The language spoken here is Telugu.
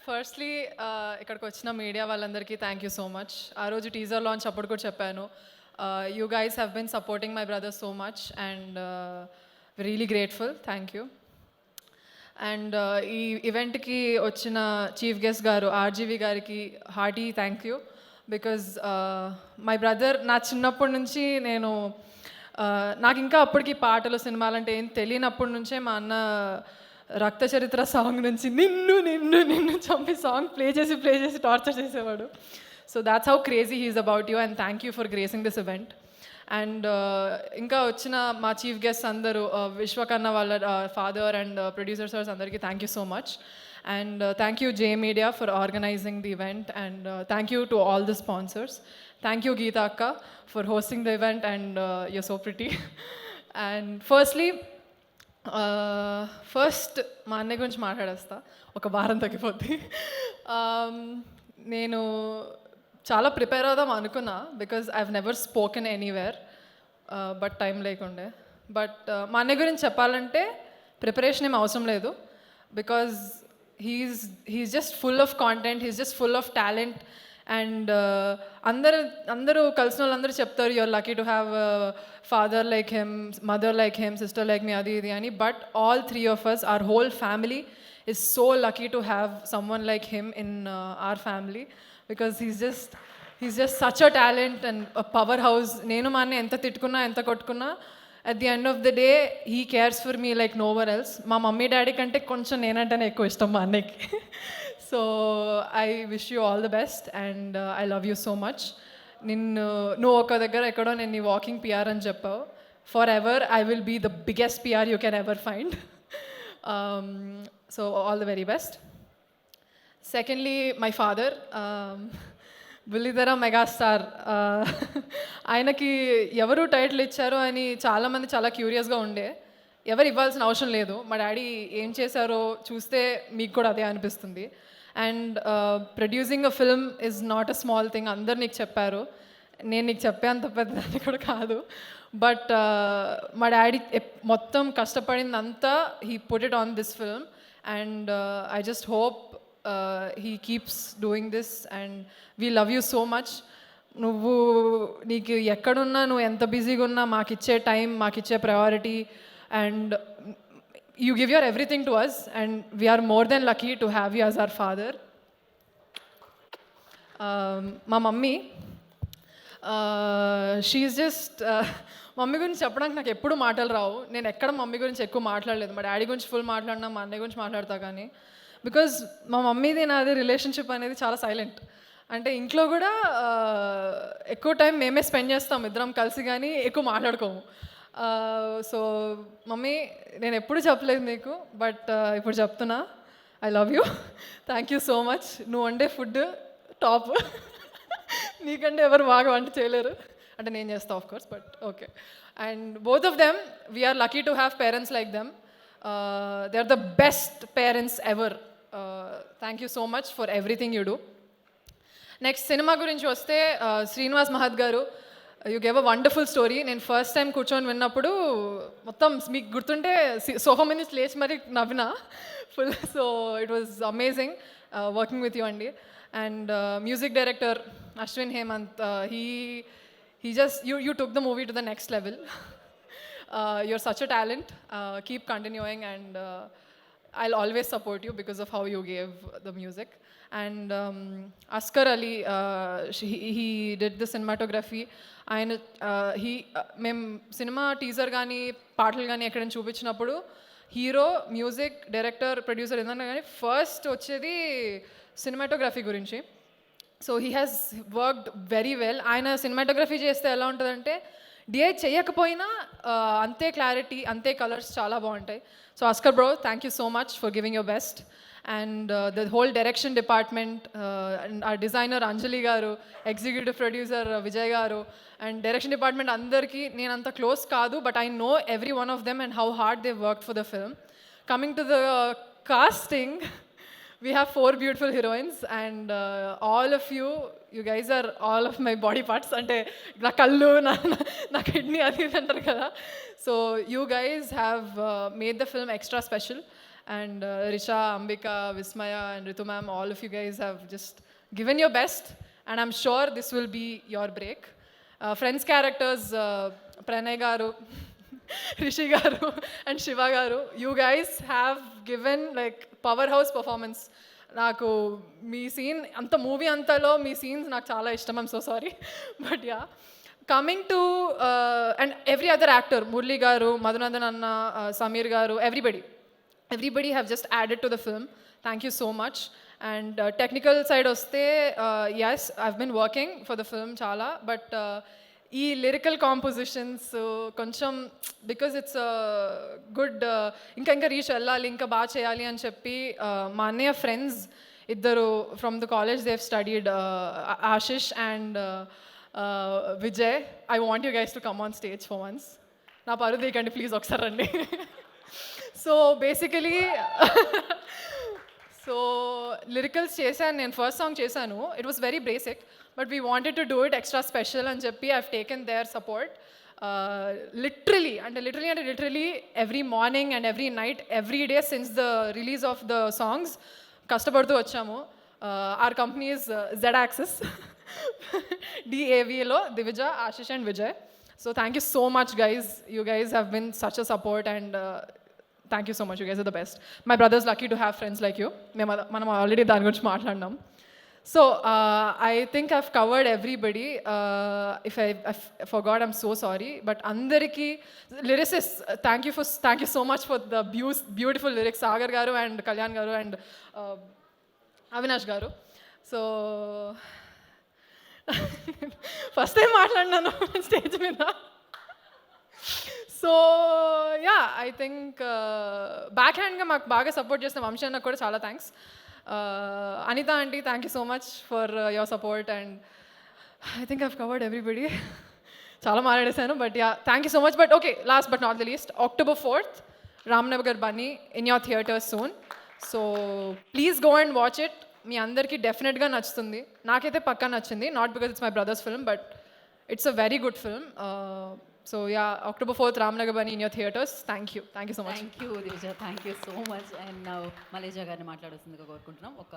ఫస్ట్లీ ఇక్కడికి వచ్చిన మీడియా వాళ్ళందరికీ థ్యాంక్ యూ సో మచ్. ఆ రోజు టీజర్ లాంచ్ అప్పుడు కూడా చెప్పాను, you guys have been supporting my brother so much and really grateful. Thank you. And ఈ ఈవెంట్కి వచ్చిన చీఫ్ గెస్ట్ గారు ఆర్జీవి గారికి hearty thank you. Because my brother నా చిన్నప్పటి నుంచి నాకు ఇంకా అప్పటికి పాటలు సినిమాలంటే ఏం తెలియనప్పటి నుంచే మా అన్న రక్త చరిత్ర సాంగ్ నుంచి నిన్ను నిన్ను నిన్ను చంపి సాంగ్ ప్లే చేసి టార్చర్ చేసేవాడు. So that's how crazy he's about you and thank you for gracing this event. And ఇంకా వచ్చిన మా చీఫ్ గెస్ట్ అందరూ విశ్వకన్న వాళ్ళ ఫాదర్ అండ్ ప్రొడ్యూసర్ సార్స్ అందరికీ thank you so much. And thank you J media for organizing the event and thank you to all the sponsors. Thank you Geetha అక్క for hosting the event and you're so pretty. And first మా అన్నయ్య గురించి మాట్లాడేస్తా, ఒక వారం తగ్గిపోద్ది. నేను చాలా ప్రిపేర్ అవుదాం అనుకున్నా because I have never spoken anywhere, but time లేకుండే. బట్ మా అన్నయ్య గురించి చెప్పాలంటే ప్రిపరేషన్ ఏం అవసరం లేదు because he's just full of content, he's just full of talent. And అందరూ కలిసిన వాళ్ళందరూ చెప్తారు you're lucky to have father like him, mother like him, sister like me, అది ఇది అని. But all three of us, our whole family is so lucky to have someone like him in our family because he's just such a talent and powerhouse. నేను మా అన్న ఎంత తిట్టుకున్నా ఎంత కొట్టుకున్నా at the end of the day he cares for me like no one else. మా మమ్మీ డాడీ కంటే కొంచెం నేనంటేనే ఎక్కువ ఇష్టం మా అన్నయ్యకి. So I wish you all the best and I love you so much. నువ్వు ఒక దగ్గర ఎక్కడో నేను నీ వాకింగ్ పిఆర్ అని చెప్పావు. Forever I will be the biggest PR you can ever find. So all the very best. Secondly my father బుల్లితెర మెగాస్టార్. ఆయనకి ఎవరు టైటిల్ ఇచ్చారో అని చాలామంది చాలా క్యూరియస్గా ఉండే. ఎవరు ఇవ్వాల్సిన అవసరం లేదు, మా డాడీ ఏం చేశారో చూస్తే మీకు కూడా అదే అనిపిస్తుంది. And producing a film is not a small thing. అందరు నీకు చెప్పారు, నేను నీకు చెప్పేంత పెద్దదాన్ని కూడా కాదు. బట్ మా డాడీ మొత్తం కష్టపడిందంతా he put it on this film and I just hope he keeps doing this and we love you so much. నీకు ఎక్కడున్నా, నువ్వు ఎంత బిజీగా ఉన్నా మాకిచ్చే టైం, మాకిచ్చే priority and you give your everything to us and we are more than lucky to have you as our father. మా మమ్మీ షీఈస్ జస్ట్ మమ్మీ గురించి చెప్పడానికి నాకు ఎప్పుడు మాటలు రావు. నేను ఎక్కడ మమ్మీ గురించి ఎక్కువ మాట్లాడలేదు. మా డాడీ గురించి ఫుల్ మాట్లాడినా, మా అన్నయ్య గురించి మాట్లాడతా. కానీ బికాజ్ మా మమ్మీది నాది రిలేషన్షిప్ అనేది చాలా సైలెంట్. అంటే ఇంట్లో కూడా ఎక్కువ టైం మేమే స్పెండ్ చేస్తాం ఇద్దరం కలిసి, కానీ ఎక్కువ మాట్లాడుకోము. సో మమ్మీ, నేను ఎప్పుడు చెప్పలేదు నీకు, బట్ ఇప్పుడు చెప్తున్నా, I love you. Thank you so much. నువ్వు వండే ఫుడ్ టాప్. నీకంటే ఎవరు బాగా వంట చేయలేరు. అంటే నేను చేస్తా of course, but okay. And both of them, we're lucky to have parents like them. They are the best parents ever. Thank you so much for everything you do. Next cinema గురించి వస్తే శ్రీనివాస్ మహత్ గారు, you gave a wonderful story. నేను ఫస్ట్ టైం కూర్చొని విన్నప్పుడు మొత్తం మీకు గుర్తుంటే సోఫా మీద నుంచి లేచి మరీ నవ్వినా full. So it was amazing working with you అండి. And music director Ashwin Hemanth, he just you took the movie to the next level. You're such a talent. Keep continuing and I'll always support you because of how you gave the music. And Askar Ali, he did the cinematography. ఆయన మేము సినిమా టీజర్ కానీ పాటలు కానీ ఎక్కడైనా చూపించినప్పుడు హీరో, మ్యూజిక్ డైరెక్టర్, ప్రొడ్యూసర్ ఏదన్నా కానీ ఫస్ట్ వచ్చేది సినిమాటోగ్రఫీ గురించి. So he has worked very well. ఆయన సినిమాటోగ్రఫీ చేస్తే ఎలా ఉంటుందంటే డిఐ చేయకపోయినా అంతే క్లారిటీ, అంతే కలర్స్ చాలా బాగుంటాయి. So Askar bro, thank you so much for giving your best. And the whole direction department and ఆ డిజైనర్ అంజలి గారు, ఎగ్జిక్యూటివ్ ప్రొడ్యూసర్ విజయ్ గారు అండ్ డైరెక్షన్ డిపార్ట్మెంట్ అందరికీ నేను అంత క్లోజ్ కాదు, but I know every one of them and how hard they worked for the film. Coming to the casting, we have 4 beautiful heroines and all of you guys are all of my body parts. Ante na kallu na kidney adi antaru kada. So you guys have made the film extra special And Risha, Ambika, Vismaya, and Ritu ma'am, all of you guys have just given your best, and I'm sure this will be your break. Friends characters, Pranay garu, Rishi garu, and Shiva garu, you guys have given like powerhouse performance. నాకు మీ సీన్ అంత మూవీ అంతలో మీ సీన్స్ నాకు చాలా ఇష్టం. I'm so sorry, but yeah, coming to and every other actor, Murali గారు, మధునందన్ అన్న, సమీర్ గారు, everybody have just added to the film. Thank you so much. And technical side వస్తే, yes, I've been working for the film చాలా, బట్ ఈ లిరికల్ కాంపోజిషన్స్ కొంచెం, బికాజ్ ఇట్స్ గుడ్, ఇంకా రీచ్ వెళ్ళాలి, ఇంకా బాగా చేయాలి అని చెప్పి మా అన్నయ్య ఫ్రెండ్స్ ఇద్దరు from the college, they have studied, Ashish and Vijay. I want you guys to come on stage for once. నా పరువు తీయకండి ప్లీజ్, ఒకసారి రండి. సో బేసికలీ సో లిరికల్స్ చేశాను నేను, ఫస్ట్ సాంగ్ చేశాను. It was very basic, but we wanted to do it extra special అని చెప్పి I've taken their support. Literally every morning and every night, every day since the release of the songs కష్టపడుతూ వచ్చాము. Our company is Z Axis, DAVలో Divija, Ashish and Vijay. So thank you so much guys, you guys have been such a support, and thank you so much, you guys are the best. My brother's lucky to have friends like you. మనం ఆల్రెడీ దాని గురించి మాట్లాడినాం. So I think I've covered everybody. If I forgot, I'm so sorry. But అందరికీ lyricists, thank you so much for the beautiful lyrics, Sagar గారు అండ్ కళ్యాణ్ గారు అండ్ అవినాష్ గారు. సో ఫస్ట్ టైం మాట్లాడినాను స్టేజ్ మీద. So yeah, I think back హ్యాండ్గా మాకు బాగా సపోర్ట్ చేసిన వంశీ అన్నకు కూడా చాలా thanks. Anitha aunty, thank you so much for your support. And I think I've covered everybody. చాలా మాట్లాడేశాను, but yeah, thank you so much. But okay, last but not the least, October 4th, Ramnagar Bunny in your theatres soon. So please go and watch it. మీ అందరికీ డెఫినెట్గా నచ్చుతుంది. నాకైతే పక్కా నచ్చింది, not because it's my brother's film, but it's a very good film. So yeah, October 4th, Ramnagar Bunny in your theatres. Thank you so much. Thank you Divija, thank you so much. And మలేజా గారిని మాట్లాడుతుందిగా కోరుకుంటున్నాం. ఒక